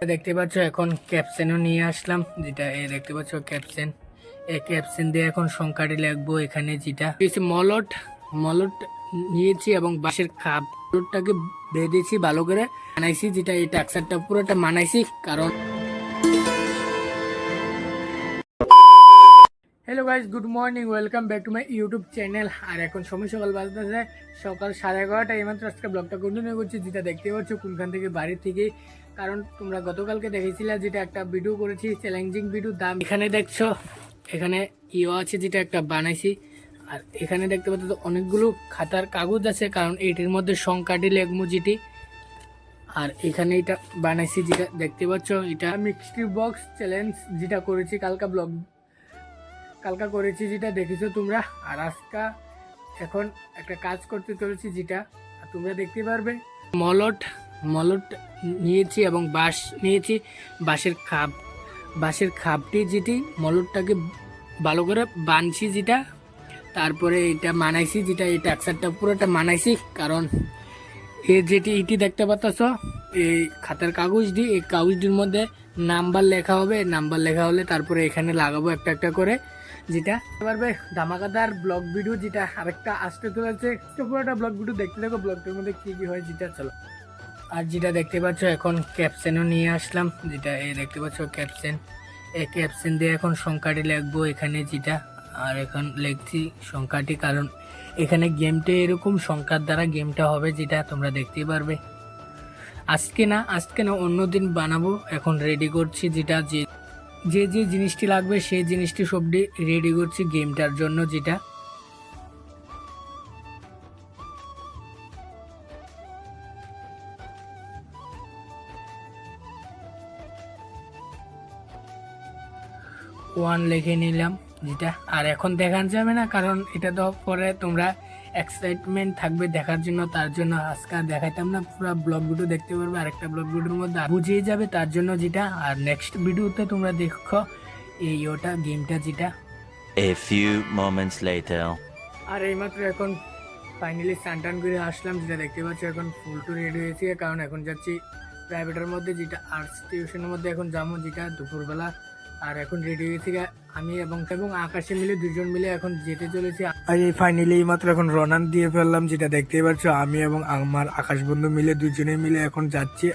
দেখতে পাচ্ছ এখন ক্যাপশনও নিয়ে আসলাম, যেটা দেখতে পাচ্ছ ক্যাপশন। এই ক্যাপশন দিয়ে এখন সংখ্যাটি লিখবো এখানে, যেটা মলট মলট নিয়েছি এবং বাঁশের খাপ মলটটাকে বেঁধেছি ভালো করে বানাইছি, যেটা এই টাক্সারটা পুরোটা মানাইছি। কারণ hello guys, good morning, welcome back to my YouTube channel. আর এখন সময় সকাল বাজতেছে সকাল 11:30। এইমাত্র আজকে ব্লগটা কন্টিনিউ করছি, যেটা দেখতে পাচ্ছ কোনখান থেকে, বাড়ি থেকে। কারণ তোমরা গতকালকে দেখেছিলে যেটা একটা ভিডিও করেছি, চ্যালেঞ্জিং ভিডিও। দাম এখানে দেখছো, এখানে আছে যেটা একটা বানাইছি। আর এখানে দেখতে পাচ্ছ অনেকগুলো খাতার কাগজ আছে, কারণ এইটির মধ্যে সংখ্যাটি লেখবো যেটি। আর এখানে এটা বানাইছি যেটা দেখতে পাচ্ছ, এটা মিক্সটি বক্স চ্যালেঞ্জ যেটা করেছি কালকা করেছি, যেটা দেখেছো তোমরা। আর আজকা এখন একটা কাজ করতে চলেছি, যেটা তোমরা দেখতে পারবে। মলট নিয়েছি এবং বাঁশ নিয়েছি, বাঁশের খাপটি যেটি মলটটাকে ভালো করে বানছি, যেটা তারপরে এটা মানাইছি, যেটা এই টাক্সারটা পুরোটা মানাইছি। কারণ যেটি ইটি দেখতে পাচ্ছ, এই খাতার কাগজটি, এই কাগজটির মধ্যে নাম্বার লেখা হবে। নাম্বার লেখা হলে তারপরে এখানে লাগাবো একটা একটা করে, যেটা পারবে ধামাকাদার ব্লগ ভিডিও, যেটা আরেকটা আসতে চলেছে। তো পুরোটা ব্লগ ভিডিও দেখতে থাকো, ব্লগটার মধ্যে কি কি হয় যেটা চলো। আর যেটা দেখতে পাচ্ছ এখন ক্যাপশনও নিয়ে আসলাম, যেটা দেখতে পাচ্ছ ক্যাপশন। এই ক্যাপশন দিয়ে এখন সংখ্যাটি লিখবো এখানে, যেটা। আর এখন লিখছি সংখ্যাটি, কারণ এখানে গেমটা এরকম সংখ্যার দ্বারা গেমটা হবে, যেটা তোমরা দেখতেই পারবে। আজকে না অন্যদিন বানাবো। এখন রেডি করছি, যেটা যে জিনিসটি লাগবে সেই জিনিসটি সবটি রেডি করছি গেমটার জন্য, যেটা। ওয়ান লিখে নিলাম, যেটা। আর এখন দেখান যাবে না, কারণ এটা তো পরে তোমরা এক্সাইটমেন্ট থাকবে দেখার জন্য, তার জন্য আজকে দেখাইতাম না। পুরো ব্লগ ভিডিও দেখতে পারবে, আরেকটা ব্লগ ভিডিওর মধ্যে বুঝিয়ে যাবে, তার জন্য যেটা। আর নেক্সট ভিডিওতে তোমরা দেখো এই ওটা গেমটা, যেটা। A few moments later. আর এইমাত্র এখন ফাইনালি স্নান করে আসলাম, যেটা দেখতে পাচ্ছ। এখন ফুল টু রেডি হয়েছি, কারণ এখন যাচ্ছি প্রাইভেটের মধ্যে, যেটা আর্টস টিউশনের মধ্যে এখন যাবো, যেটা দুপুরবেলা। আর এখন রেডি হয়েছি আমি এবং আকাশে মিলে দুজন মিলে এখন যেতে চলেছি। আর এই ফাইনালি মাত্র এখন রনান দিয়ে ফেললাম, যেটা দেখতেই পাচ্ছ। আমি এবং আমার আকাশ বন্ধু মিলে দুজনে মিলে এখন যাচ্ছি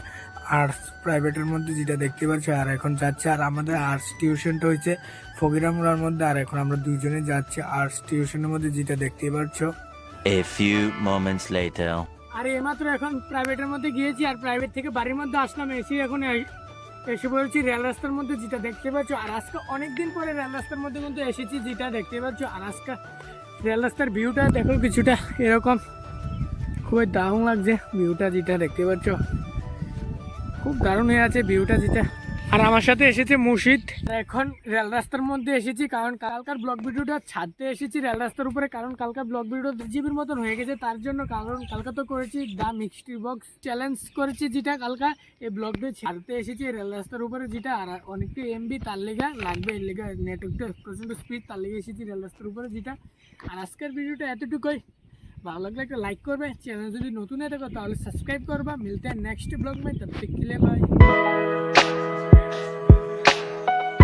আর্টস প্রাইভেটের মধ্যে, যেটা দেখতে পাচ্ছ। আর এখন যাচ্ছে, আর আমাদের আর্টস টিউশনটা হয়েছে ফকিরামুড়ার মধ্যে। আর এখন আমরা দুজনে যাচ্ছি আর্টস টিউশনের মধ্যে, যেটা দেখতেই পাচ্ছ। A few moments later. আর এইমাত্র এখন প্রাইভেটের মধ্যে গিয়েছি, আর প্রাইভেট থেকে বাড়ির মধ্যে আসলাম। এখন এসে বলছি রেল রাস্তার মধ্যে, যেটা দেখতে পাচ্ছ। আর আজকে অনেকদিন পরে রেল রাস্তার মধ্যে কিন্তু এসেছি, যেটা দেখতে পাচ্ছ। আর আজকে রেল রাস্তার ভিউটা দেখো, কিছুটা এরকম খুবই দারুণ লাগছে ভিউটা, যেটা দেখতে পাচ্ছ। খুব দারুণ হয়ে আছে ভিউটা, যেটা। আর আমার সাথে এসেছে মুর্শিদ। এখন রেল রাস্তার মধ্যে এসেছি, কারণ কালকার ব্লগ ভিডিওটা ছাড়তে এসেছি রেল রাস্তার উপরে। কারণ কালকার ব্লগ ভিডিও 2 GB মতন হয়ে গেছে, তার জন্য। কারণ কালকা তো করেছি দ্য মিক্সটি বক্স চ্যালেঞ্জ করেছি, যেটা কালকা এই ব্লগ ভিডিও ছাড়তে এসেছি রেল রাস্তার উপরে, যেটা। আর অনেকটা এমবি তার লেগে লাগবে, এর লেগে নেটওয়ার্কটা প্রচণ্ড স্পিড, তার লেগে এসেছি রেল রাস্তার উপরে, যেটা। আর আজকের ভিডিওটা এতটুকুই। ভালো লাগলে একটা লাইক করবে, চ্যানেল যদি নতুন হয়ে থাকো তাহলে সাবস্ক্রাইব করবা। মিলতে নেক্সট ব্লগ में, तब तक के लिए बाय।